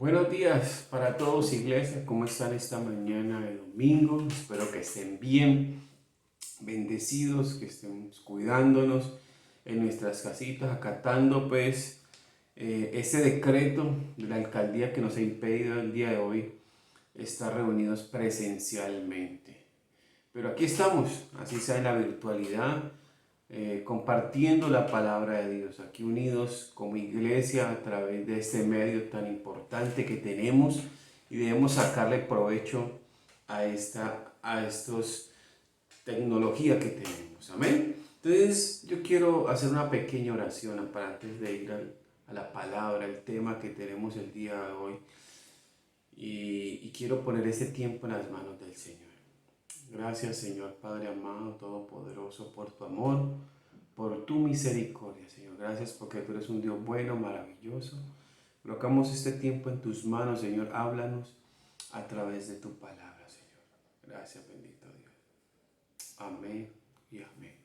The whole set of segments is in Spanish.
Buenos días para todos, iglesia. ¿Cómo están esta mañana de domingo? Espero que estén bien, bendecidos, que estemos cuidándonos en nuestras casitas, acatando pues ese decreto de la alcaldía que nos ha impedido el día de hoy estar reunidos presencialmente. Pero aquí estamos, así sea en la virtualidad, compartiendo la palabra de Dios, aquí unidos como iglesia a través de este medio tan importante que tenemos y debemos sacarle provecho a estos tecnología que tenemos. Amén. Entonces yo quiero hacer una pequeña oración para antes de ir a la palabra, el tema que tenemos el día de hoy. Y quiero poner este tiempo en las manos del Señor. Gracias, Señor Padre amado, todopoderoso, por tu amor, por tu misericordia, Señor. Gracias porque tú eres un Dios bueno, maravilloso. Colocamos este tiempo en tus manos, Señor. Háblanos a través de tu palabra, Señor. Gracias, bendito Dios. Amén y amén.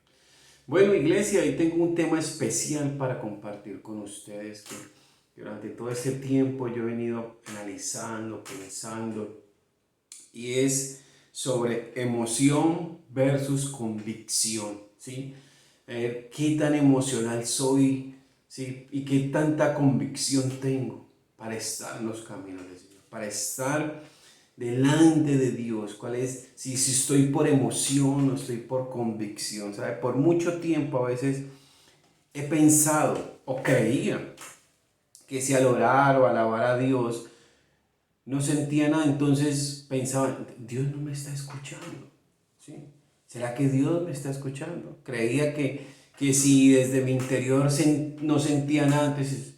Bueno, iglesia, hoy tengo un tema especial para compartir con ustedes que durante todo este tiempo yo he venido analizando, pensando, y es sobre emoción versus convicción, ¿sí? ¿Qué tan emocional soy, ¿sí? Y qué tanta convicción tengo para estar en los caminos del Señor, para estar delante de Dios? ¿Cuál es? Si estoy por emoción o estoy por convicción, ¿sabe? Por mucho tiempo a veces he pensado o creía que si al orar o alabar a Dios no sentía nada, entonces pensaba, Dios no me está escuchando, ¿sí? ¿Será que Dios me está escuchando? Creía que si desde mi interior no sentía nada, entonces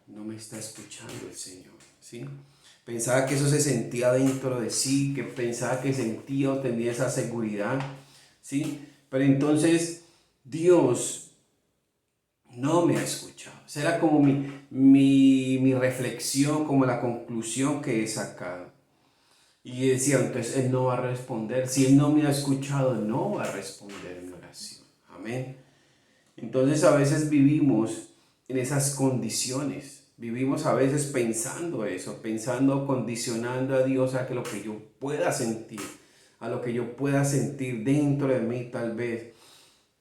no me está escuchando el Señor, ¿sí? Pensaba que eso se sentía dentro de sí, que pensaba que sentía o tenía esa seguridad, ¿sí? Pero entonces Dios no me ha escuchado. Esa era como mi reflexión, como la conclusión que he sacado. Y decía, entonces Él no va a responder. Si Él no me ha escuchado, no va a responder mi oración. Amén. Entonces a veces vivimos en esas condiciones. Vivimos a veces pensando eso, pensando, condicionando a Dios a que lo que yo pueda sentir, a lo que yo pueda sentir dentro de mí tal vez,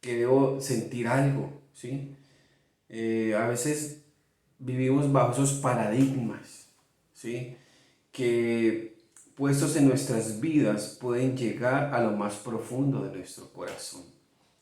que debo sentir algo, ¿sí? A veces vivimos bajo esos paradigmas, ¿sí? Que puestos en nuestras vidas pueden llegar a lo más profundo de nuestro corazón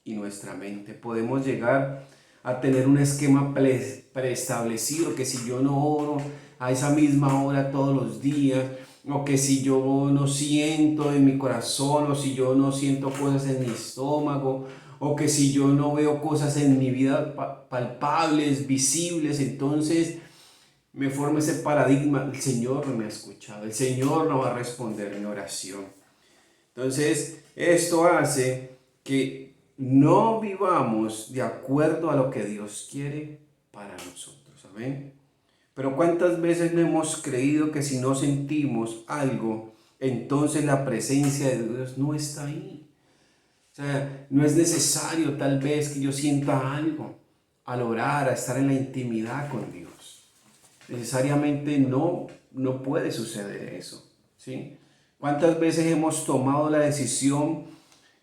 y nuestra mente. Podemos llegar a tener un esquema preestablecido, que si yo no oro a esa misma hora todos los días, o que si yo no siento en mi corazón, o si yo no siento cosas en mi estómago, o que si yo no veo cosas en mi vida palpables, visibles, entonces me forma ese paradigma: el Señor no me ha escuchado, el Señor no va a responder mi oración. Entonces, esto hace que no vivamos de acuerdo a lo que Dios quiere para nosotros. Amén. Pero ¿cuántas veces no hemos creído que si no sentimos algo, entonces la presencia de Dios no está ahí? O sea, no es necesario tal vez que yo sienta algo al orar, a estar en la intimidad con Dios. Necesariamente no puede suceder eso, ¿sí? ¿Cuántas veces hemos tomado la decisión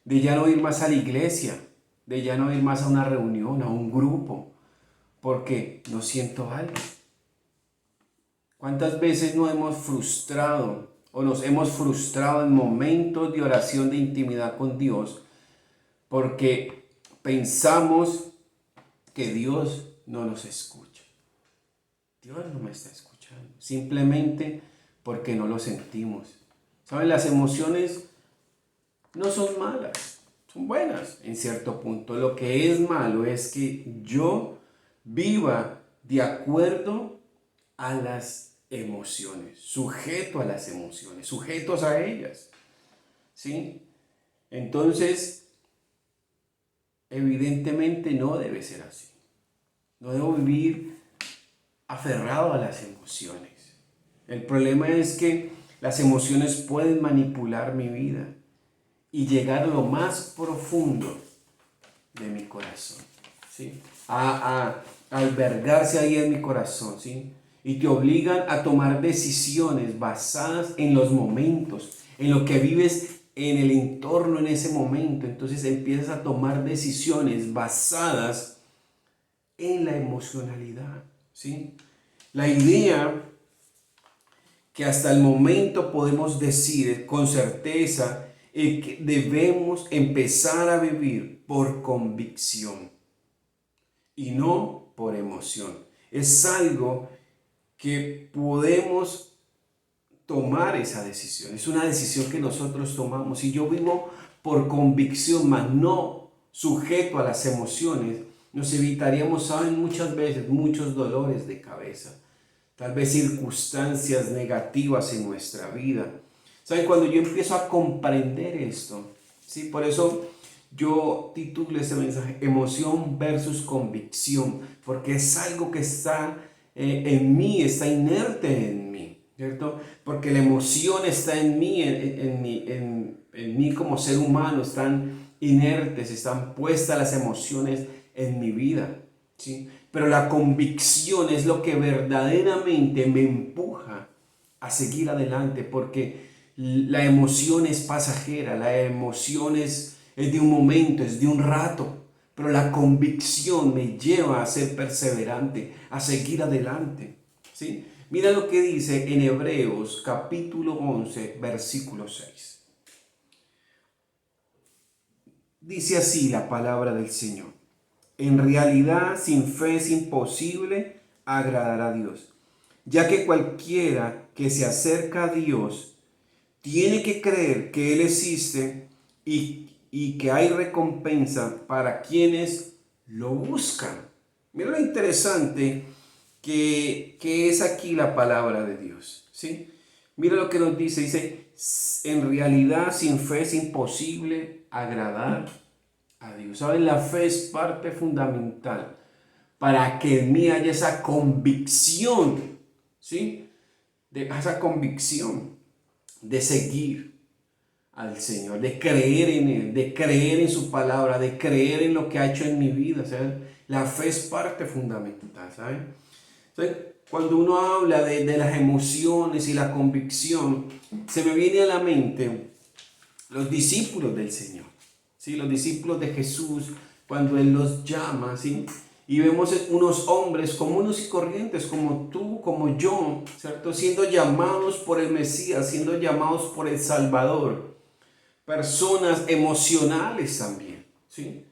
de ya no ir más a la iglesia, de ya no ir más a una reunión, a un grupo, porque no siento algo? ¿Cuántas veces nos hemos frustrado o nos hemos frustrado en momentos de oración de intimidad con Dios porque pensamos que Dios no nos escucha? Dios no me está escuchando, simplemente porque no lo sentimos. ¿Saben? Las emociones no son malas, son buenas en cierto punto. Lo que es malo es que yo viva de acuerdo a las emociones, sujeto a las emociones, sujetos a ellas, ¿sí? Entonces, evidentemente no debe ser así. No debo vivir aferrado a las emociones. El problema es que las emociones pueden manipular mi vida y llegar a lo más profundo de mi corazón, ¿sí? A albergarse ahí en mi corazón, ¿sí? y te obligan a tomar decisiones basadas en los momentos, en lo que vives en el entorno en ese momento. Entonces empiezas a tomar decisiones basadas en la emocionalidad, ¿sí? La idea que hasta el momento podemos decir con certeza es que debemos empezar a vivir por convicción y no por emoción. Es algo que podemos tomar esa decisión. Es una decisión que nosotros tomamos. Si yo vivo por convicción, más no sujeto a las emociones, nos evitaríamos, ¿saben? Muchas veces muchos dolores de cabeza. Tal vez circunstancias negativas en nuestra vida. ¿Saben? Cuando yo empiezo a comprender esto, ¿sí? Por eso yo titulo este mensaje emoción versus convicción, porque es algo que está en mí, está inerte en mí, ¿cierto? Porque la emoción está en mí, en mí como ser humano, están inertes, están puestas las emociones en mi vida, ¿sí? Pero la convicción es lo que verdaderamente me empuja a seguir adelante, porque la emoción es pasajera, la emoción es de un momento, es de un rato, pero la convicción me lleva a ser perseverante, a seguir adelante, ¿sí? Mira lo que dice en Hebreos capítulo 11, versículo 6. Dice así la palabra del Señor. En realidad, sin fe es imposible agradar a Dios, ya que cualquiera que se acerca a Dios tiene que creer que Él existe y que hay recompensa para quienes lo buscan. Mira lo interesante que es aquí la palabra de Dios, ¿sí? Mira lo que nos dice, en realidad sin fe es imposible agradar a Dios. ¿Saben? La fe es parte fundamental para que en mí haya esa convicción, ¿sí? Esa convicción de seguir al Señor, de creer en Él, de creer en su palabra, de creer en lo que ha hecho en mi vida, ¿saben? La fe es parte fundamental, ¿saben? Entonces, cuando uno habla de las emociones y la convicción, se me viene a la mente los discípulos del Señor, ¿sí? Los discípulos de Jesús, cuando Él los llama, ¿sí? Y vemos unos hombres comunes y corrientes como tú, como yo, ¿cierto? Siendo llamados por el Mesías, siendo llamados por el Salvador. Personas emocionales también, ¿sí?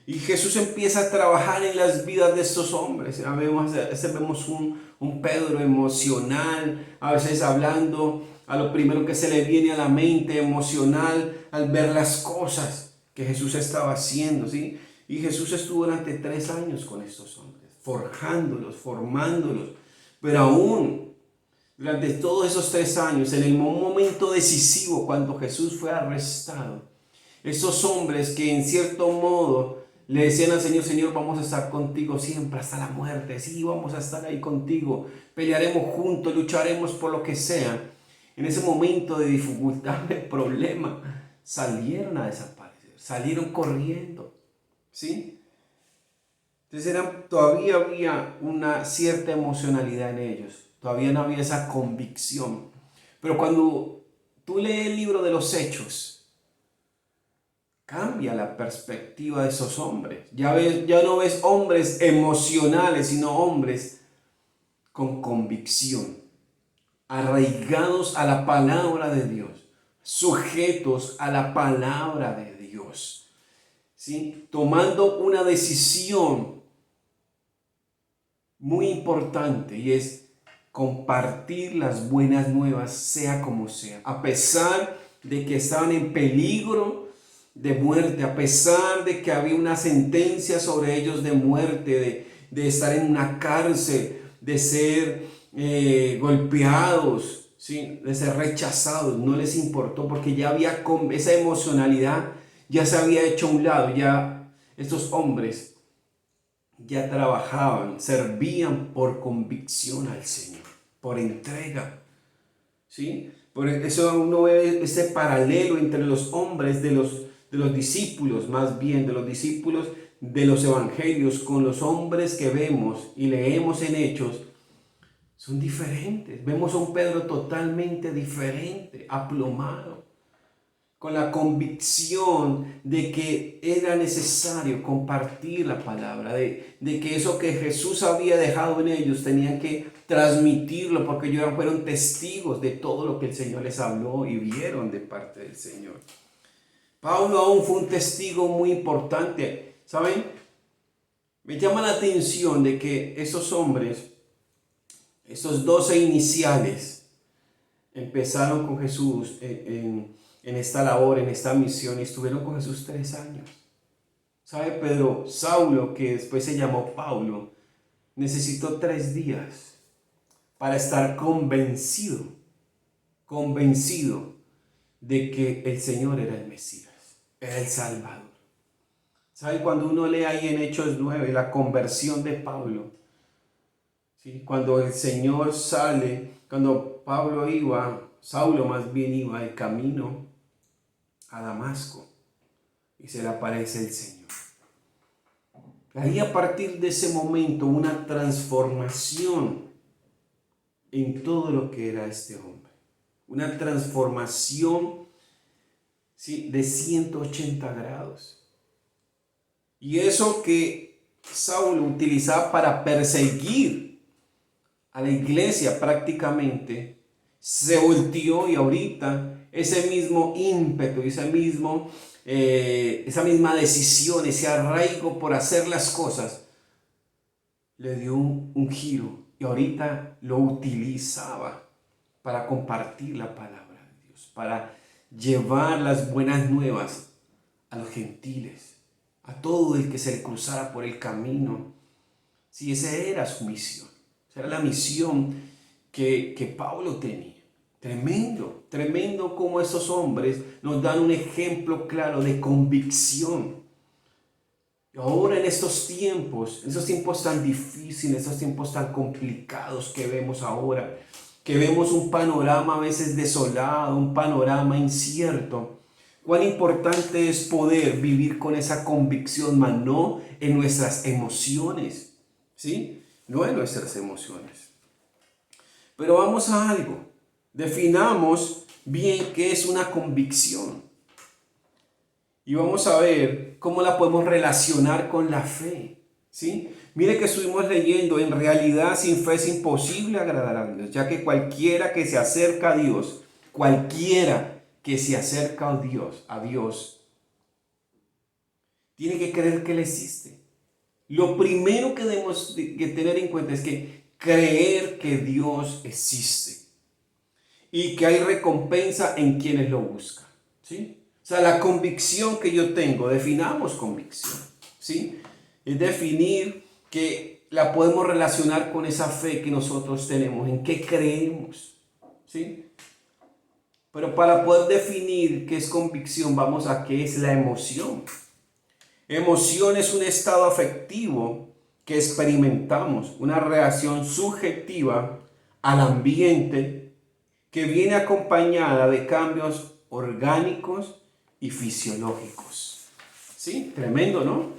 Y Jesús empieza a trabajar en las vidas de estos hombres. A veces vemos un Pedro emocional, a veces hablando a lo primero que se le viene a la mente, emocional, al ver las cosas que Jesús estaba haciendo, ¿sí? Y Jesús estuvo durante 3 años con estos hombres, forjándolos, formándolos. Pero aún durante todos esos 3 años, en el momento decisivo, cuando Jesús fue arrestado, esos hombres que en cierto modo le decían al Señor, Señor, vamos a estar contigo siempre hasta la muerte, sí, vamos a estar ahí contigo, pelearemos juntos, lucharemos por lo que sea. En ese momento de dificultad, de problema, salieron a desaparecer, salieron corriendo, ¿sí? Entonces todavía había una cierta emocionalidad en ellos, todavía no había esa convicción. Pero cuando tú lees el libro de los Hechos, cambia la perspectiva de esos hombres. Ya no ves hombres emocionales, sino hombres con convicción, arraigados a la palabra de Dios, sujetos a la palabra de Dios, ¿sí? Tomando una decisión muy importante, y es compartir las buenas nuevas sea como sea, a pesar de que estaban en peligro de muerte, a pesar de que había una sentencia sobre ellos de muerte, de estar en una cárcel, de ser golpeados, ¿sí? De ser rechazados. No les importó, porque ya había esa emocionalidad, ya se había hecho a un lado. Ya estos hombres ya trabajaban, servían por convicción al Señor, por entrega, ¿sí? Por eso uno ve ese paralelo entre los hombres de los discípulos, más bien de los discípulos de los evangelios, con los hombres que vemos y leemos en Hechos. son diferentes. Vemos a un Pedro totalmente diferente, aplomado, con la convicción de que era necesario compartir la palabra, de que eso que Jesús había dejado en ellos tenían que transmitirlo, porque ellos fueron testigos de todo lo que el Señor les habló y vieron de parte del Señor. Pablo aún fue un testigo muy importante, ¿saben? Me llama la atención de que esos hombres, esos 12 iniciales, empezaron con Jesús en esta labor, en esta misión, y estuvieron con Jesús 3 años. ¿Sabe, Pedro? Saulo, que después se llamó Pablo, necesitó 3 días para estar convencido de que el Señor era el Mesías, era el Salvador. ¿Sabe? Cuando uno lee ahí en Hechos 9 la conversión de Pablo, ¿sí? Cuando el Señor sale, cuando Saulo más bien iba de camino a Damasco y se le aparece el Señor. Ahí a partir de ese momento una transformación en todo lo que era este hombre. Una transformación, ¿sí?, de 180 grados. Y eso que Saulo utilizaba para perseguir a la iglesia prácticamente, se volteó, y ahorita ese mismo ímpetu, esa misma decisión, ese arraigo por hacer las cosas, le dio un giro, y ahorita lo utilizaba para compartir la palabra de Dios, para llevar las buenas nuevas a los gentiles, a todo el que se le cruzara por el camino. Sí, esa era su misión, esa era la misión que Pablo tenía. Tremendo como esos hombres nos dan un ejemplo claro de convicción. Y ahora en esos tiempos tan difíciles, esos tiempos tan complicados que vemos ahora, que vemos un panorama a veces desolado, un panorama incierto, cuán importante es poder vivir con esa convicción, mas no en nuestras emociones, ¿sí? No en nuestras emociones. Pero vamos a algo. Definamos bien qué es una convicción. Y vamos a ver cómo la podemos relacionar con la fe, ¿sí? Mire que estuvimos leyendo, en realidad sin fe es imposible agradar a Dios, ya que cualquiera que se acerca a Dios, a Dios, tiene que creer que Él existe. Lo primero que debemos que tener en cuenta es que creer que Dios existe y que hay recompensa en quienes lo buscan, ¿sí? O sea, la convicción que yo tengo, definamos convicción, ¿sí? Es definir que la podemos relacionar con esa fe que nosotros tenemos, en qué creemos, ¿sí? Pero para poder definir qué es convicción, vamos a qué es la emoción. Emoción es un estado afectivo que experimentamos, una reacción subjetiva al ambiente que viene acompañada de cambios orgánicos y fisiológicos. ¿Sí? Tremendo, ¿no?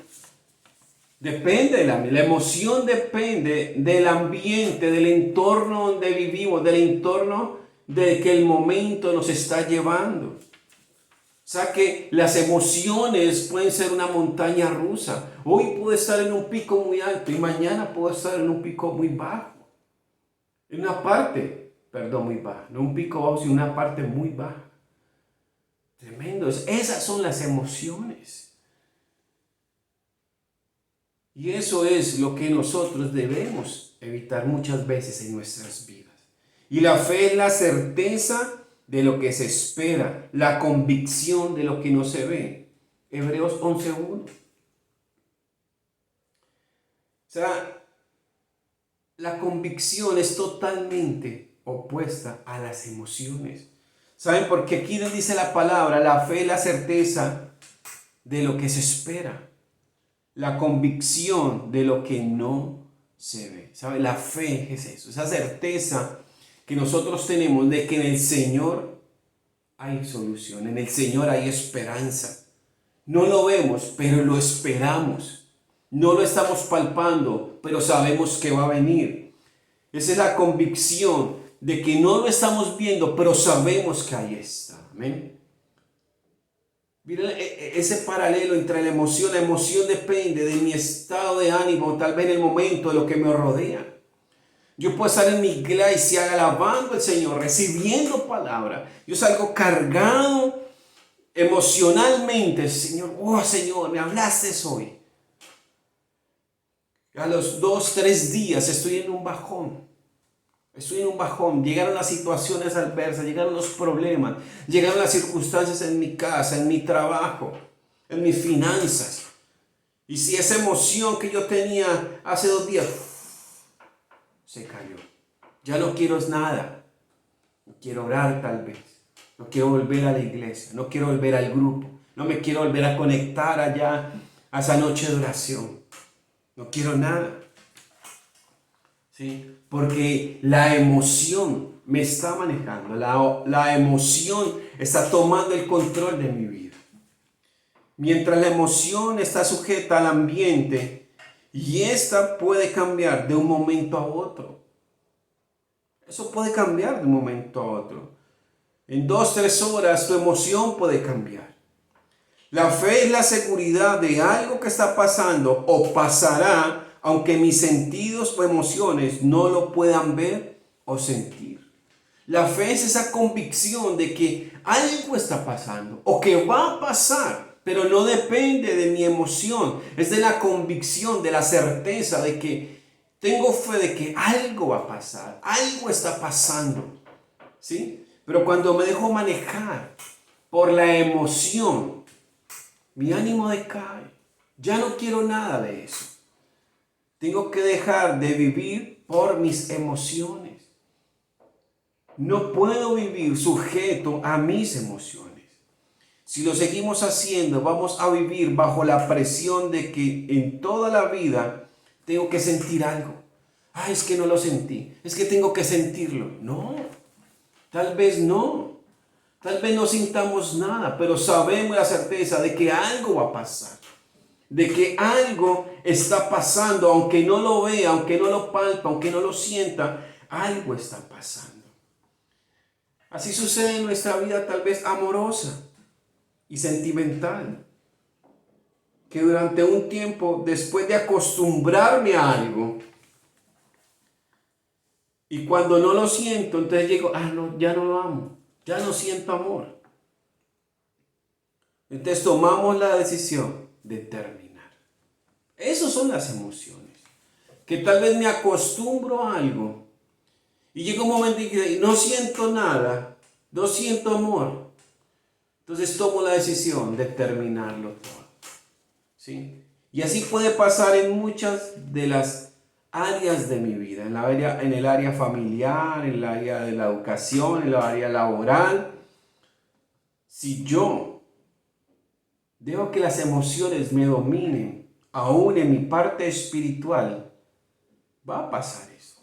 Depende de la emoción, depende del ambiente, del entorno donde vivimos, del entorno de que el momento nos está llevando. O sea que las emociones pueden ser una montaña rusa. Hoy puedo estar en un pico muy alto y mañana puedo estar en un pico muy bajo. En una parte, muy baja. No un pico bajo, sino una parte muy baja. Tremendo. Esas son las emociones. Y eso es lo que nosotros debemos evitar muchas veces en nuestras vidas. Y la fe es la certeza de lo que se espera, la convicción de lo que no se ve. Hebreos 11:1. O sea, la convicción es totalmente opuesta a las emociones. ¿Saben por qué? Aquí nos dice la palabra, la fe es la certeza de lo que se espera, la convicción de lo que no se ve. ¿Saben? La fe es eso, esa certeza que nosotros tenemos de que en el Señor hay solución, en el Señor hay esperanza. No lo vemos, pero lo esperamos. No lo estamos palpando, pero sabemos que va a venir. Esa es la convicción de que no lo estamos viendo, pero sabemos que ahí está. Amén. Mira ese paralelo entre la emoción depende de mi estado de ánimo, tal vez en el momento de lo que me rodea. Yo puedo estar en mi iglesia alabando al Señor, recibiendo palabra. Yo salgo cargado emocionalmente. Señor, oh Señor, me hablaste hoy. A los 2, 3 días estoy en un bajón. Llegaron las situaciones adversas, llegaron los problemas, llegaron las circunstancias en mi casa, en mi trabajo, en mis finanzas. Y si esa emoción que yo tenía hace 2 días se cayó, ya no quiero nada. No quiero orar tal vez. No quiero volver a la iglesia. No quiero volver al grupo. No me quiero volver a conectar allá a esa noche de oración. No quiero nada. ¿Sí? Porque la emoción me está manejando. La emoción está tomando el control de mi vida. Mientras la emoción está sujeta al ambiente y esta puede cambiar de un momento a otro. Eso puede cambiar de un momento a otro. En 2, 3 horas tu emoción puede cambiar. La fe es la seguridad de algo que está pasando o pasará, aunque mis sentidos o emociones no lo puedan ver o sentir. La fe es esa convicción de que algo está pasando o que va a pasar, pero no depende de mi emoción. Es de la convicción, de la certeza de que tengo fe de que algo va a pasar, algo está pasando. ¿Sí? Pero cuando me dejo manejar por la emoción, mi ánimo decae. Ya no quiero nada de eso. Tengo que dejar de vivir por mis emociones. No puedo vivir sujeto a mis emociones. Si lo seguimos haciendo, vamos a vivir bajo la presión de que en toda la vida tengo que sentir algo. Ay, es que no lo sentí. Es que tengo que sentirlo. No, tal vez no. Tal vez no sintamos nada, pero sabemos la certeza de que algo va a pasar. De que algo está pasando, aunque no lo vea, aunque no lo palpa, aunque no lo sienta, algo está pasando. Así sucede en nuestra vida tal vez amorosa y sentimental. Que durante un tiempo, después de acostumbrarme a algo, y cuando no lo siento, entonces digo, no, ya no lo amo, ya no siento amor. Entonces tomamos la decisión de terminar. Esas son las emociones. Que tal vez me acostumbro a algo y llega un momento en que no siento nada, no siento amor. Entonces tomo la decisión de terminarlo todo. ¿Sí? Y así puede pasar en muchas de las áreas de mi vida, en el área familiar, en el área de la educación, en el área laboral. Si yo dejo que las emociones me dominen, aún en mi parte espiritual, va a pasar eso.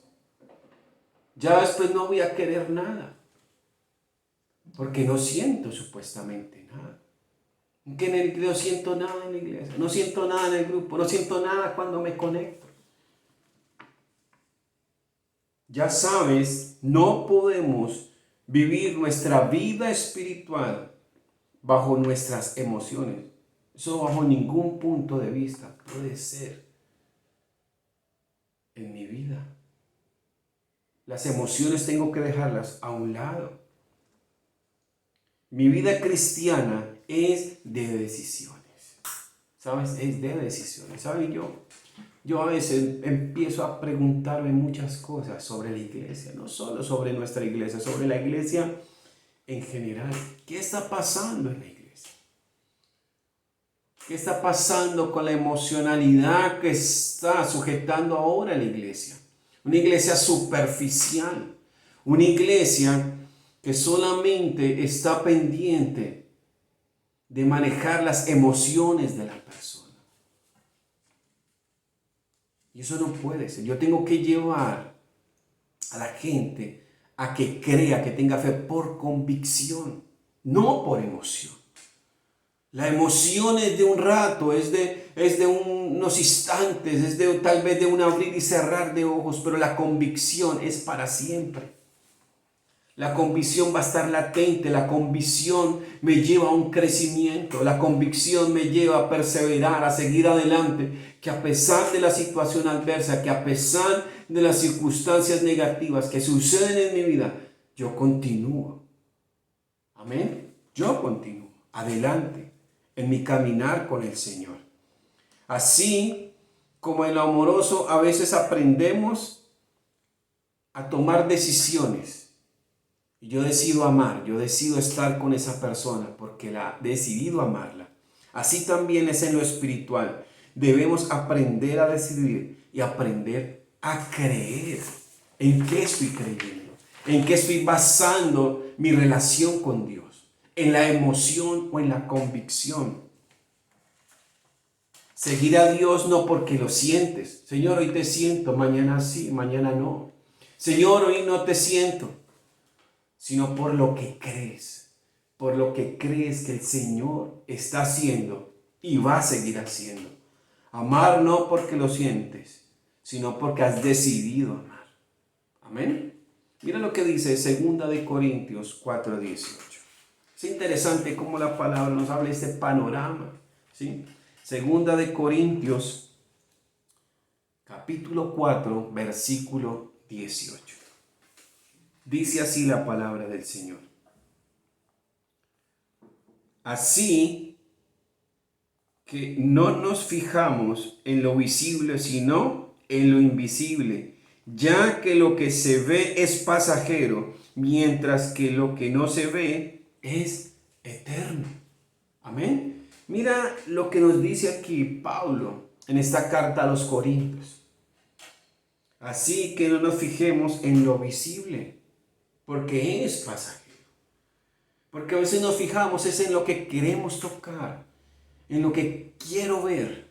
Ya después no voy a querer nada, porque no siento supuestamente nada. Que no siento nada en la iglesia, no siento nada en el grupo, no siento nada cuando me conecto. Ya sabes, no podemos vivir nuestra vida espiritual bajo nuestras emociones. Eso bajo ningún punto de vista puede ser en mi vida. Las emociones tengo que dejarlas a un lado. Mi vida cristiana es de decisiones. ¿Sabes? Es de decisiones. ¿Sabes? Yo a veces empiezo a preguntarme muchas cosas sobre la iglesia. No solo sobre nuestra iglesia, sobre la iglesia en general. ¿Qué está pasando en la iglesia? ¿Qué está pasando con la emocionalidad que está sujetando ahora la iglesia? Una iglesia superficial. Una iglesia que solamente está pendiente de manejar las emociones de la persona. Y eso no puede ser. Yo tengo que llevar a la gente a que crea, que tenga fe por convicción, no por emoción. La emoción es de un rato, es de unos instantes, tal vez de un abrir y cerrar de ojos, pero la convicción es para siempre. La convicción va a estar latente, la convicción me lleva a un crecimiento, la convicción me lleva a perseverar, a seguir adelante, que a pesar de la situación adversa, que a pesar de las circunstancias negativas que suceden en mi vida, yo continúo. Amén. Yo continúo adelante en mi caminar con el Señor. Así como en lo amoroso a veces aprendemos a tomar decisiones. Y yo decido amar, yo decido estar con esa persona porque he decidido amarla. Así también es en lo espiritual. Debemos aprender a decidir y aprender a creer. ¿En qué estoy creyendo? ¿En qué estoy basando mi relación con Dios? ¿En la emoción o en la convicción? Seguir a Dios no porque lo sientes. Señor, hoy te siento, mañana sí, mañana no. Señor, hoy no te siento, sino por lo que crees que el Señor está haciendo y va a seguir haciendo. Amar no porque lo sientes, sino porque has decidido amar. Amén. Mira lo que dice 2 Corintios 4:18. Es interesante cómo la palabra nos habla de este panorama, ¿sí? 2 Corintios capítulo 4, versículo 18. Dice así la palabra del Señor. Así que no nos fijamos en lo visible, sino en lo invisible, ya que lo que se ve es pasajero, mientras que lo que no se ve es eterno. Amén. Mira lo que nos dice aquí Pablo en esta carta a los Corintios. Así que no nos fijemos en lo visible, porque es pasajero. Porque a veces nos fijamos es en lo que queremos tocar, en lo que quiero ver.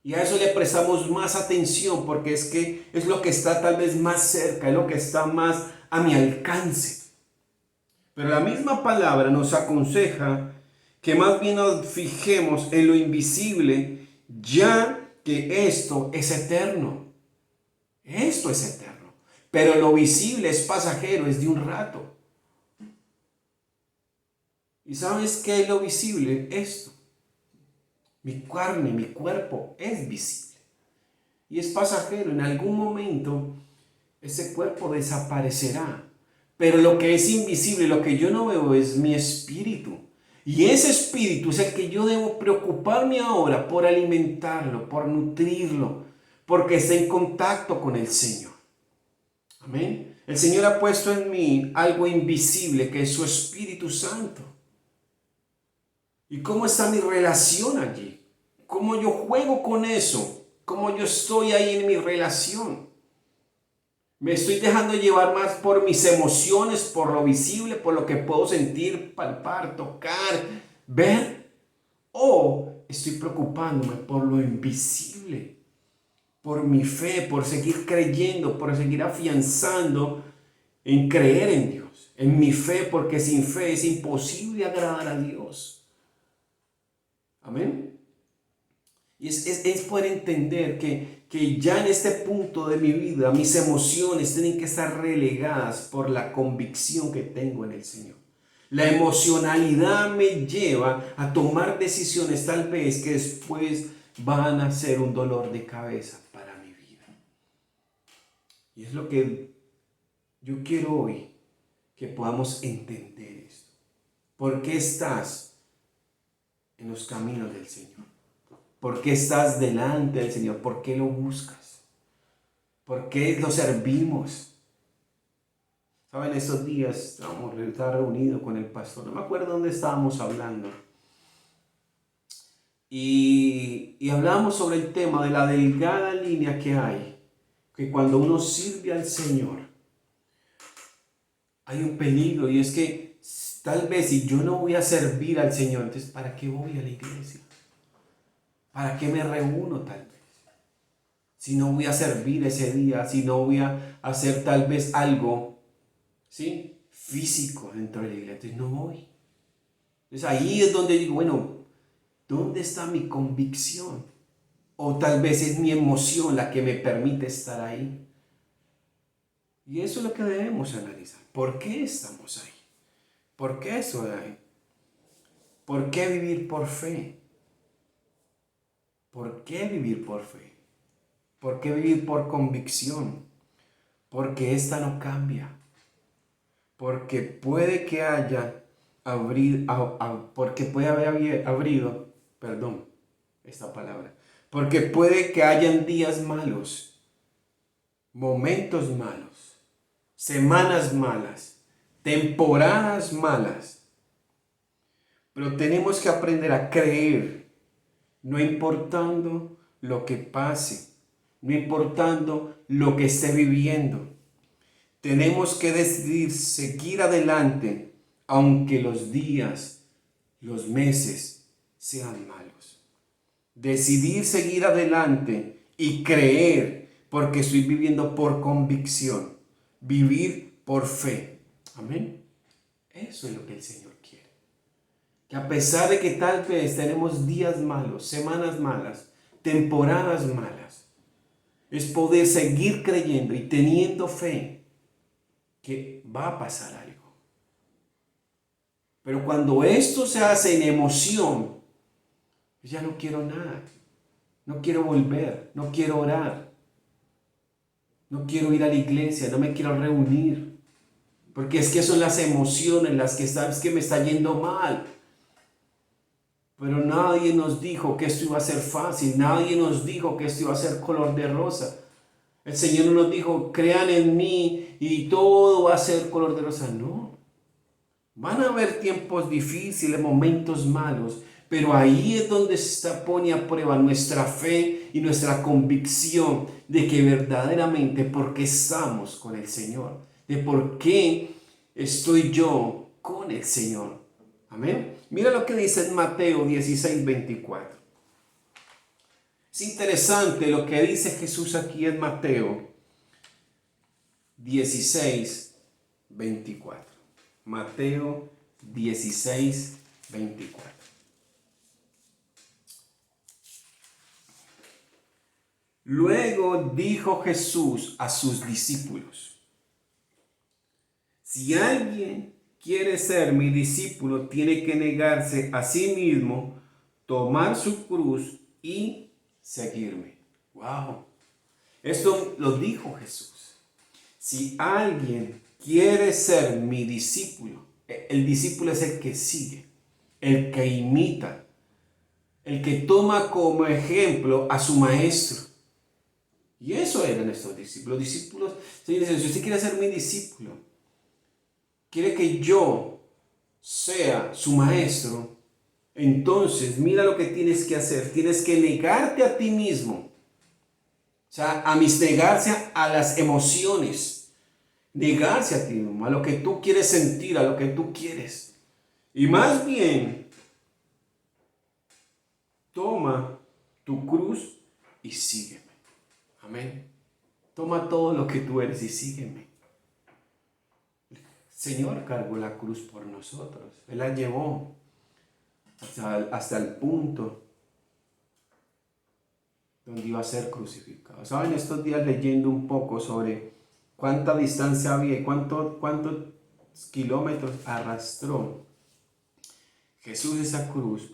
Y a eso le prestamos más atención porque es que es lo que está tal vez más cerca, es lo que está más a mi alcance. Pero la misma palabra nos aconseja que más bien nos fijemos en lo invisible, ya que esto es eterno. Esto es eterno. Pero lo visible es pasajero, es de un rato. ¿Y sabes qué es lo visible? Esto. Mi carne, mi cuerpo es visible. Y es pasajero. En algún momento ese cuerpo desaparecerá. Pero lo que es invisible, lo que yo no veo es mi espíritu. Y ese espíritu es el que yo debo preocuparme ahora por alimentarlo, por nutrirlo, porque está en contacto con el Señor. Amén. El Señor ha puesto en mí algo invisible que es su Espíritu Santo. ¿Y cómo está mi relación allí? ¿Cómo yo juego con eso? ¿Cómo yo estoy ahí en mi relación? ¿Me estoy dejando llevar más por mis emociones, por lo visible, por lo que puedo sentir, palpar, tocar, ver? ¿O estoy preocupándome por lo invisible? Por mi fe, por seguir creyendo, por seguir afianzando en creer en Dios, en mi fe, porque sin fe es imposible agradar a Dios. Amén. Y es poder entender que ya en este punto de mi vida mis emociones tienen que estar relegadas por la convicción que tengo en el Señor. La emocionalidad me lleva a tomar decisiones tal vez que después van a ser un dolor de cabeza para mi vida. Y es lo que yo quiero hoy, que podamos entender esto. ¿Por qué estás en los caminos del Señor? ¿Por qué estás delante del Señor? ¿Por qué lo buscas? ¿Por qué lo servimos? ¿Saben? Estos días estábamos reunidos con el pastor. No me acuerdo dónde estábamos hablando. Y hablábamos sobre el tema de la delgada línea que hay. Que cuando uno sirve al Señor, hay un peligro. Y es que tal vez si yo no voy a servir al Señor, entonces ¿para qué voy a la iglesia? ¿Para qué me reúno tal vez? Si no voy a servir ese día, si no voy a hacer tal vez algo, ¿sí?, físico dentro de la iglesia, entonces no voy. Entonces ahí es donde digo, bueno, ¿dónde está mi convicción? O tal vez es mi emoción la que me permite estar ahí. Y eso es lo que debemos analizar. ¿Por qué estamos ahí? ¿Por qué estoy ahí? ¿Por qué vivir por fe? ¿Por qué vivir por fe? ¿Por qué vivir por convicción? Porque esta no cambia. Porque puede que haya porque puede haber abrido, perdón, esta palabra. Porque puede que hayan días malos, momentos malos, semanas malas, temporadas malas. Pero tenemos que aprender a creer, no importando lo que pase, no importando lo que esté viviendo. Tenemos que decidir seguir adelante, aunque los días, los meses sean malos. Decidir seguir adelante y creer, porque estoy viviendo por convicción. Vivir por fe. Amén. Eso es lo que el Señor quiere. Que a pesar de que tal vez tenemos días malos, semanas malas, temporadas malas, es poder seguir creyendo y teniendo fe que va a pasar algo. Pero cuando esto se hace en emoción, ya no quiero nada. No quiero volver, no quiero orar, no quiero ir a la iglesia, no me quiero reunir. Porque es que son las emociones las que sabes que me está yendo mal. Pero nadie nos dijo que esto iba a ser fácil, nadie nos dijo que esto iba a ser color de rosa. El Señor no nos dijo, crean en mí y todo va a ser color de rosa. No. Van a haber tiempos difíciles, momentos malos, pero ahí es donde pone a prueba nuestra fe y nuestra convicción de que verdaderamente porque estamos con el Señor, de por qué estoy yo con el Señor. Amén. Mira lo que dice en Mateo 16:24. Es interesante lo que dice Jesús aquí en Mateo 16:24. Mateo 16:24. Luego dijo Jesús a sus discípulos: si alguien quiere ser mi discípulo, tiene que negarse a sí mismo, tomar su cruz y seguirme. Wow. Esto lo dijo Jesús. Si alguien quiere ser mi discípulo, el discípulo es el que sigue, el que imita, el que toma como ejemplo a su maestro. Y eso eran estos discípulos. Los discípulos, Señor dice, si usted quiere ser mi discípulo, quiere que yo sea su maestro, entonces mira lo que tienes que hacer. Tienes que negarte a ti mismo. O sea, negarse a las emociones. Negarse a ti mismo, a lo que tú quieres sentir, a lo que tú quieres. Y más bien, toma tu cruz y sígueme. Amén. Toma todo lo que tú eres y sígueme. El Señor cargó la cruz por nosotros. Él la llevó hasta el punto donde iba a ser crucificado. Saben, estos días leyendo un poco sobre cuánta distancia había y cuántos kilómetros arrastró Jesús esa cruz.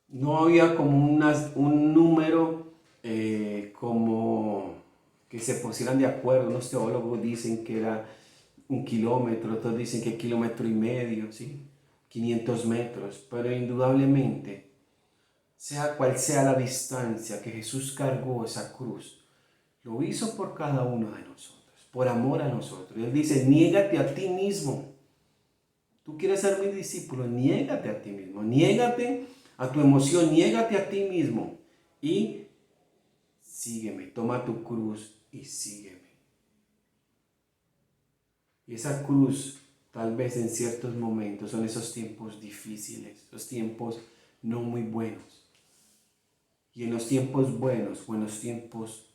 No había como un número como que se pusieran de acuerdo. Unos teólogos dicen que era 1 kilómetro, otros dicen que 1,5 kilómetros, ¿sí? 500 metros, pero indudablemente, sea cual sea la distancia que Jesús cargó esa cruz, lo hizo por cada uno de nosotros, por amor a nosotros. Él dice, niégate a ti mismo. Tú quieres ser mi discípulo, niégate a ti mismo, niégate a tu emoción, niégate a ti mismo y sígueme, toma tu cruz y sígueme. Y esa cruz, tal vez en ciertos momentos, son esos tiempos difíciles, esos tiempos no muy buenos. Y en los tiempos buenos o en los tiempos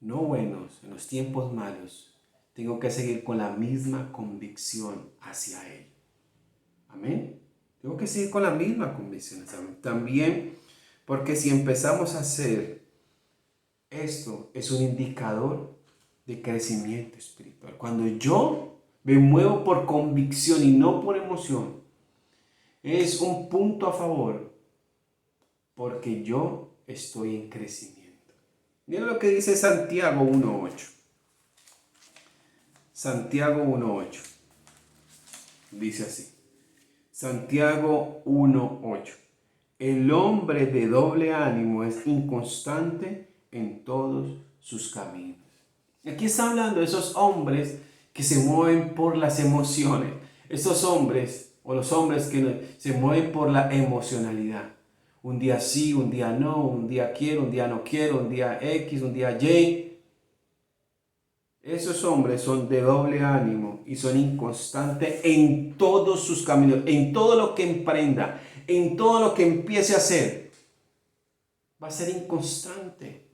no buenos, en los tiempos malos, tengo que seguir con la misma convicción hacia Él. Amén. Tengo que seguir con la misma convicción. También porque si empezamos a hacer esto, es un indicador de crecimiento espiritual. Cuando yo me muevo por convicción y no por emoción, es un punto a favor porque yo estoy en crecimiento. Miren lo que dice Santiago 1.8. Santiago 1.8. Dice así. Santiago 1.8. El hombre de doble ánimo es inconstante en todos sus caminos. Aquí está hablando de esos hombres que se mueven por las emociones. Esos hombres, o los hombres que se mueven por la emocionalidad. Un día sí, un día no, un día quiero, un día no quiero, un día X, un día Y. Esos hombres son de doble ánimo y son inconstantes en todos sus caminos, en todo lo que emprenda, en todo lo que empiece a hacer. Va a ser inconstante.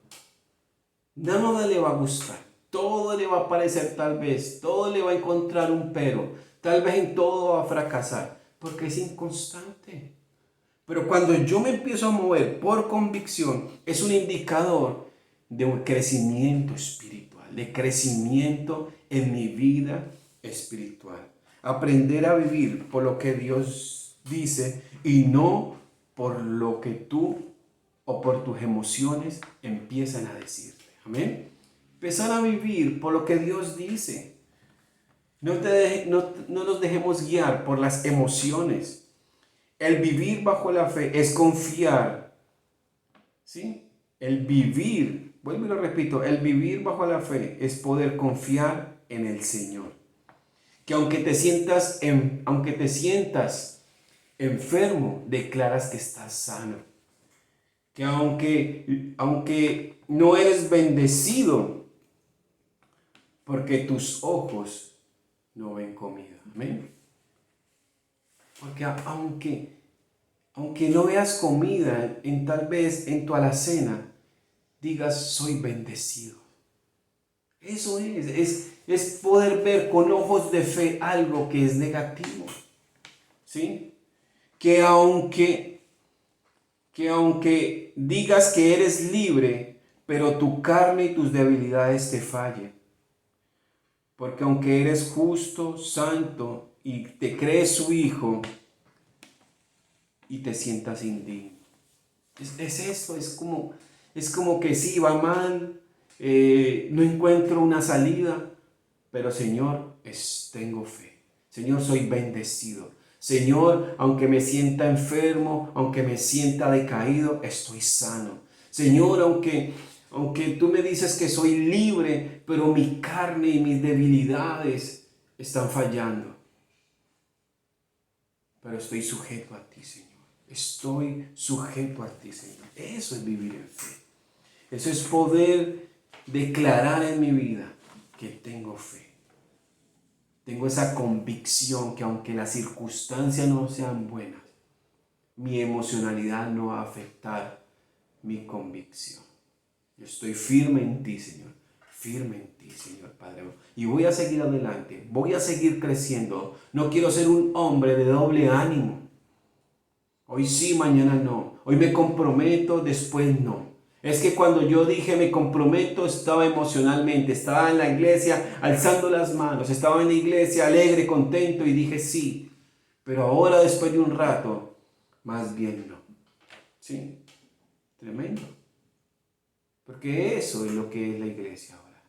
Nada le va a gustar. Todo le va a parecer tal vez. Todo le va a encontrar un pero. Tal vez en todo va a fracasar. Porque es inconstante. Pero cuando yo me empiezo a mover por convicción, es un indicador de un crecimiento espiritual, de crecimiento en mi vida espiritual. Aprender a vivir por lo que Dios dice y no por lo que tú o por tus emociones empiezan a decirte. Amén. Empezar a vivir por lo que Dios dice. No nos dejemos guiar por las emociones. El vivir bajo la fe es confiar, ¿sí? El vivir, vuelvo y lo repito, el vivir bajo la fe es poder confiar en el Señor. Que aunque te sientas enfermo, declaras que estás sano. Que aunque no eres bendecido, porque tus ojos no ven comida. Amén. Porque aunque no veas comida tal vez en tu alacena, digas soy bendecido. Eso es poder ver con ojos de fe algo que es negativo. ¿Sí? Que aunque digas que eres libre, pero tu carne y tus debilidades te fallen. Porque aunque eres justo, santo y te crees su hijo y te sientas indigno. Es esto, es como que sí, va mal, no encuentro una salida, pero Señor, tengo fe. Señor, soy bendecido. Señor, aunque me sienta enfermo, aunque me sienta decaído, estoy sano. Señor, aunque tú me dices que soy libre, pero mi carne y mis debilidades están fallando. Pero estoy sujeto a ti, Señor. Estoy sujeto a ti, Señor. Eso es vivir en fe. Eso es poder declarar en mi vida que tengo fe. Tengo esa convicción que aunque las circunstancias no sean buenas, mi emocionalidad no va a afectar mi convicción. Yo estoy firme en ti, Señor. Firme en ti, Señor Padre. Y voy a seguir adelante. Voy a seguir creciendo. No quiero ser un hombre de doble ánimo. Hoy sí, mañana no. Hoy me comprometo, después no. Es que cuando yo dije me comprometo, estaba emocionalmente, estaba en la iglesia alzando las manos, estaba en la iglesia alegre, contento y dije sí. Pero ahora, después de un rato, más bien no. Sí, tremendo. Porque eso es lo que es la iglesia ahora.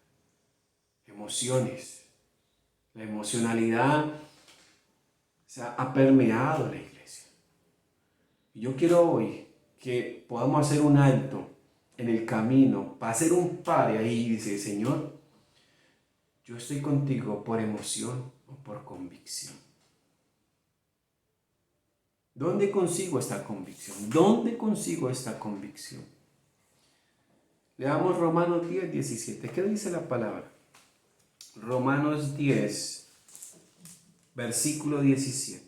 Emociones. La emocionalidad ha permeado la iglesia. Y yo quiero hoy que podamos hacer un alto en el camino, para hacer un pare ahí y dice, Señor, yo estoy contigo por emoción o por convicción. ¿Dónde consigo esta convicción? ¿Dónde consigo esta convicción? Leamos Romanos 10, 17. ¿Qué dice la palabra? Romanos 10, versículo 17.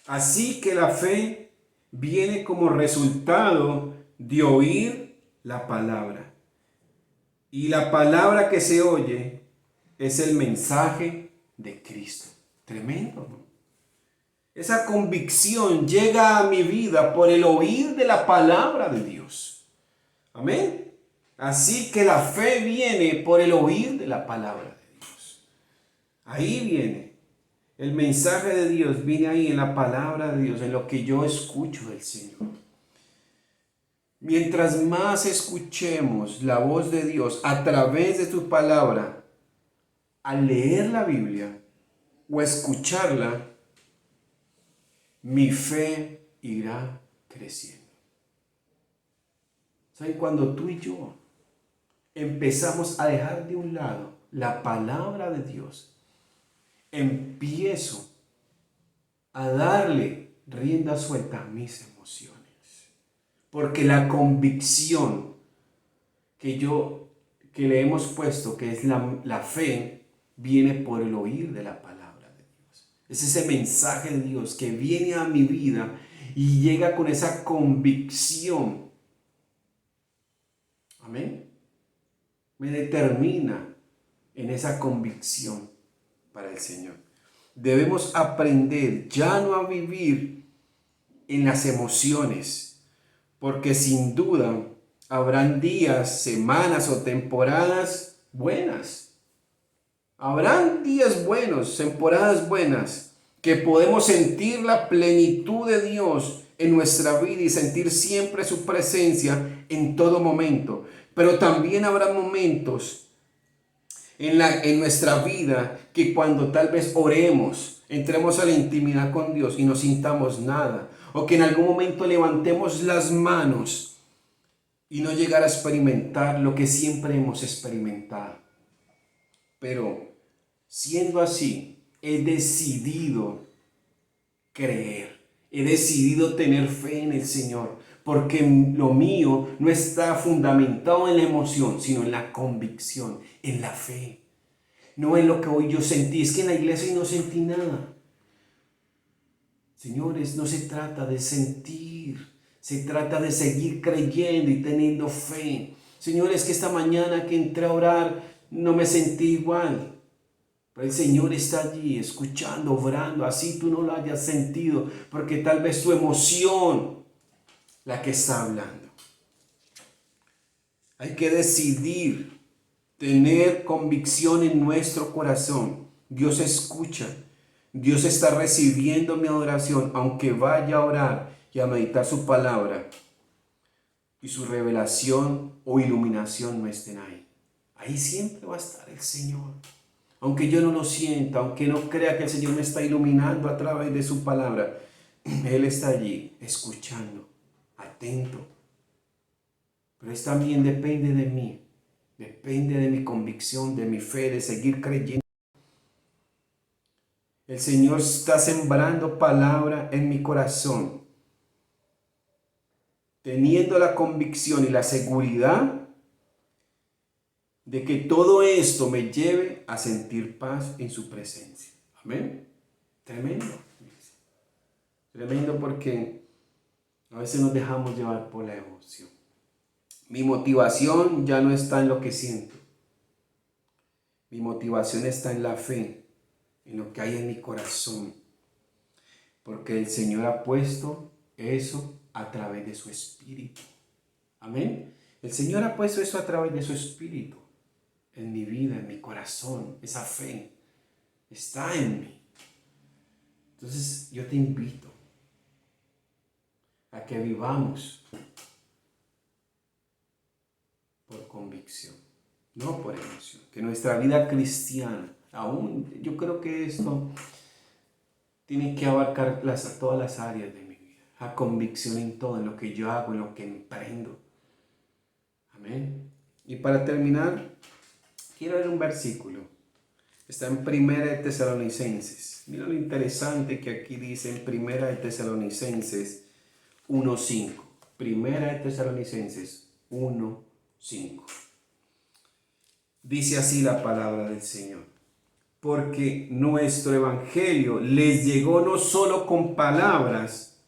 Así que la fe viene como resultado de oír la palabra. Y la palabra que se oye es el mensaje de Cristo. Tremendo, ¿no? Esa convicción llega a mi vida por el oír de la palabra de Dios. Amén. Así que la fe viene por el oír de la palabra de Dios. Ahí viene. El mensaje de Dios viene ahí en la palabra de Dios, en lo que yo escucho del Señor. Mientras más escuchemos la voz de Dios a través de su palabra, al leer la Biblia o escucharla, mi fe irá creciendo. ¿Saben? Cuando tú y yo empezamos a dejar de un lado la palabra de Dios, empiezo a darle rienda suelta a mis emociones. Porque la convicción que le hemos puesto, que es la fe, viene por el oír de la palabra de Dios. Es ese mensaje de Dios que viene a mi vida y llega con esa convicción. Amén. Me determina en esa convicción para el Señor. Debemos aprender ya no a vivir en las emociones, porque sin duda habrán días, semanas o temporadas buenas. Habrán días buenos, temporadas buenas, que podemos sentir la plenitud de Dios en nuestra vida y sentir siempre su presencia en todo momento. Pero también habrá momentos en nuestra vida que cuando tal vez oremos, entremos a la intimidad con Dios y no sintamos nada. O que en algún momento levantemos las manos y no llegar a experimentar lo que siempre hemos experimentado. Pero siendo así, he decidido creer. He decidido tener fe en el Señor. Porque lo mío no está fundamentado en la emoción, sino en la convicción, en la fe. No en lo que hoy yo sentí. Es que en la iglesia no sentí nada. Señores, no se trata de sentir. Se trata de seguir creyendo y teniendo fe. Señores, que esta mañana que entré a orar no me sentí igual. Pero el Señor está allí escuchando, obrando. Así tú no lo hayas sentido. Porque tal vez tu emoción la que está hablando. Hay que decidir tener convicción en nuestro corazón. Dios escucha. Dios está recibiendo mi adoración, aunque vaya a orar y a meditar su palabra y su revelación o iluminación no estén ahí. Ahí siempre va a estar el Señor. Aunque yo no lo sienta, aunque no crea que el Señor me está iluminando a través de su palabra, Él está allí escuchando, atento. Pero es también depende de mí, depende de mi convicción, de mi fe, de seguir creyendo. El Señor está sembrando palabra en mi corazón, teniendo la convicción y la seguridad de que todo esto me lleve a sentir paz en su presencia. Amén. Tremendo. Tremendo porque a veces nos dejamos llevar por la emoción. Mi motivación ya no está en lo que siento. Mi motivación está en la fe, en lo que hay en mi corazón. Porque el Señor ha puesto eso a través de su Espíritu. Amén. El Señor ha puesto eso a través de su Espíritu. En mi vida, en mi corazón. Esa fe está en mí. Entonces yo te invito a que vivamos por convicción, no por emoción. Que nuestra vida cristiana, aún yo creo que esto tiene que abarcar todas las áreas de mi vida. La convicción en todo, en lo que yo hago, en lo que emprendo. Amén. Y para terminar, quiero leer un versículo. Está en Primera de Tesalonicenses. Mira lo interesante que aquí dice en Primera de Tesalonicenses 1:5. Primera de Tesalonicenses 1:5. Dice así la palabra del Señor. Porque nuestro evangelio les llegó no solo con palabras,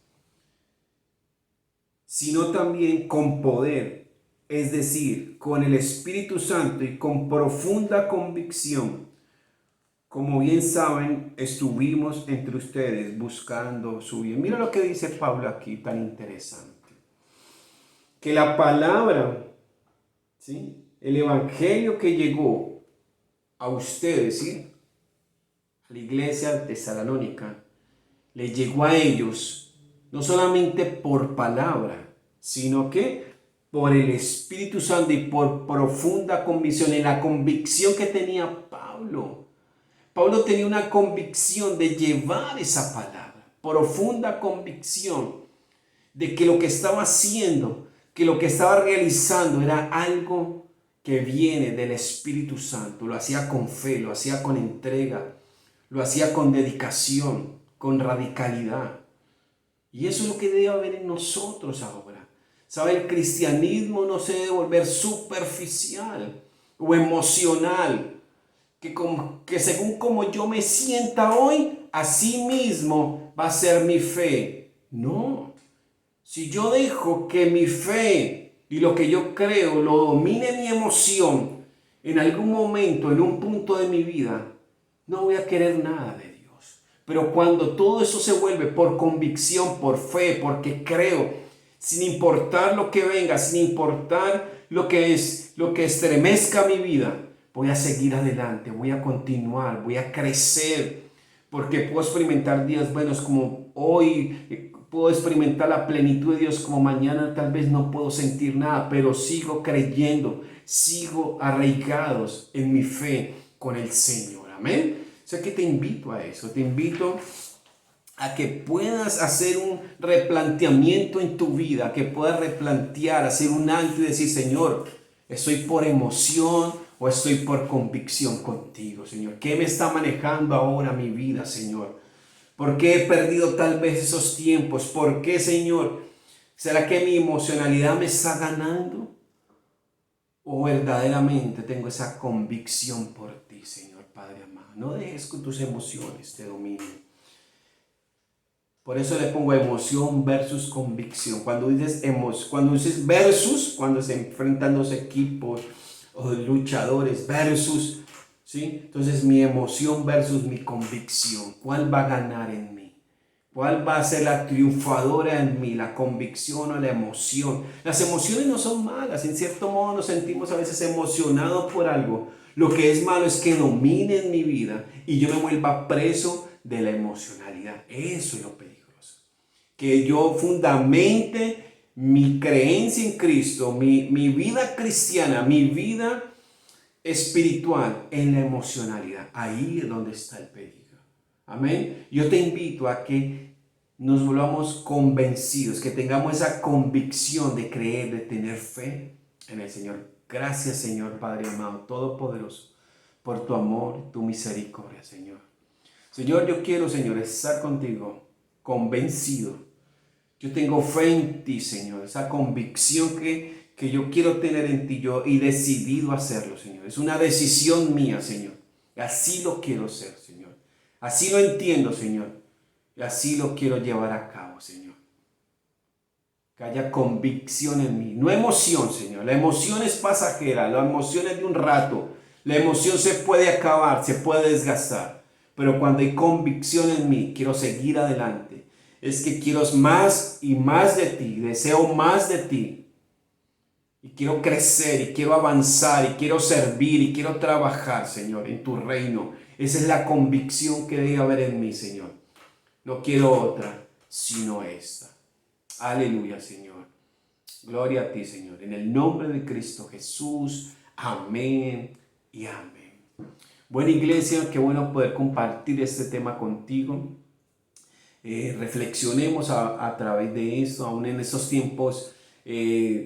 sino también con poder, es decir, con el Espíritu Santo y con profunda convicción, como bien saben, estuvimos entre ustedes buscando su bien. Mira lo que dice Pablo aquí, tan interesante. Que la palabra, ¿sí?, el evangelio que llegó a ustedes, ¿sí?, a la iglesia de Tesalónica, le llegó a ellos no solamente por palabra, sino que por el Espíritu Santo y por profunda convicción, en la convicción que tenía Pablo. Pablo tenía una convicción de llevar esa palabra, profunda convicción de que lo que estaba haciendo, que lo que estaba realizando era algo que viene del Espíritu Santo. Lo hacía con fe, lo hacía con entrega, lo hacía con dedicación, con radicalidad. Y eso es lo que debe haber en nosotros ahora. ¿Sabe? El cristianismo no se debe volver superficial o emocional, que según como yo me sienta hoy, así mismo va a ser mi fe. No. Si yo dejo que mi fe y lo que yo creo lo domine mi emoción, en algún momento, en un punto de mi vida, no voy a querer nada de Dios. Pero cuando todo eso se vuelve por convicción, por fe, porque creo, sin importar lo que venga, sin importar lo que estremezca mi vida, voy a seguir adelante, voy a continuar, voy a crecer, porque puedo experimentar días buenos como hoy, puedo experimentar la plenitud de Dios como mañana tal vez no puedo sentir nada, pero sigo creyendo, sigo arraigados en mi fe con el Señor. Amén. O sea que te invito a eso, te invito a que puedas hacer un replanteamiento en tu vida, que puedas replantear, hacer un alto y decir, Señor, ¿estoy por emoción o estoy por convicción contigo, Señor? ¿Qué me está manejando ahora mi vida, Señor? ¿Por qué he perdido tal vez esos tiempos? ¿Por qué, Señor? ¿Será que mi emocionalidad me está ganando? ¿O verdaderamente tengo esa convicción por ti, Señor Padre amado? No dejes que tus emociones te dominen. Por eso le pongo emoción versus convicción. Cuando dices versus, cuando se enfrentan dos equipos o luchadores versus, ¿sí? Entonces mi emoción versus mi convicción. ¿Cuál va a ganar en mí? ¿Cuál va a ser la triunfadora en mí? ¿La convicción o la emoción? Las emociones no son malas. En cierto modo nos sentimos a veces emocionados por algo. Lo que es malo es que domine en mi vida y yo me vuelva preso de la emocionalidad. Eso es lo peligroso. Que yo fundamente mi creencia en Cristo, mi vida cristiana, mi vida espiritual en la emocionalidad. Ahí es donde está el peligro. Amén. Yo te invito a que nos volvamos convencidos, que tengamos esa convicción de creer, de tener fe en el Señor. Gracias, Señor Padre amado, todopoderoso, por tu amor, tu misericordia, Señor. Señor, yo quiero, Señor, estar contigo convencido. Yo tengo fe en ti, Señor, esa convicción que yo quiero tener en ti, yo he decidido hacerlo, Señor. Es una decisión mía, Señor. Así lo quiero ser, Señor. Así lo entiendo, Señor. Y así lo quiero llevar a cabo, Señor. Que haya convicción en mí, no emoción, Señor. La emoción es pasajera, la emoción es de un rato. La emoción se puede acabar, se puede desgastar. Pero cuando hay convicción en mí, quiero seguir adelante. Es que quiero más y más de ti, deseo más de ti. Y quiero crecer, y quiero avanzar, y quiero servir, y quiero trabajar, Señor, en tu reino. Esa es la convicción que debe haber en mí, Señor. No quiero otra, sino esta. Aleluya, Señor. Gloria a ti, Señor. En el nombre de Cristo Jesús. Amén y amén. Buena iglesia, qué bueno poder compartir este tema contigo. Reflexionemos a través de esto, aún en estos tiempos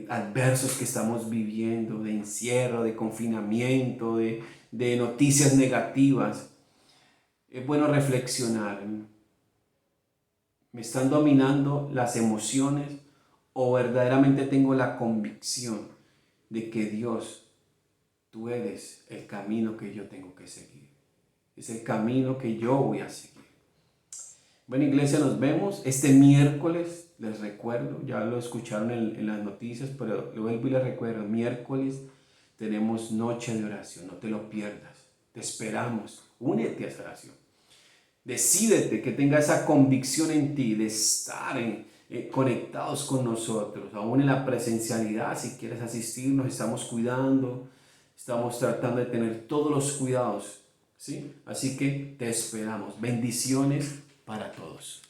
adversos que estamos viviendo, de encierro, de confinamiento, de noticias negativas. Es bueno reflexionar. ¿Me están dominando las emociones o verdaderamente tengo la convicción de que Dios, tú eres el camino que yo tengo que seguir? Es el camino que yo voy a seguir. Bueno, iglesia, nos vemos este miércoles, les recuerdo, ya lo escucharon en las noticias, pero lo vuelvo y les recuerdo, miércoles tenemos noche de oración, no te lo pierdas, te esperamos. únete a esa oración. Decídete, que tenga esa convicción en ti de estar conectados con nosotros, aún en la presencialidad. Si quieres asistir, nos estamos cuidando, estamos tratando de tener todos los cuidados, ¿sí? Así que te esperamos. Bendiciones para todos.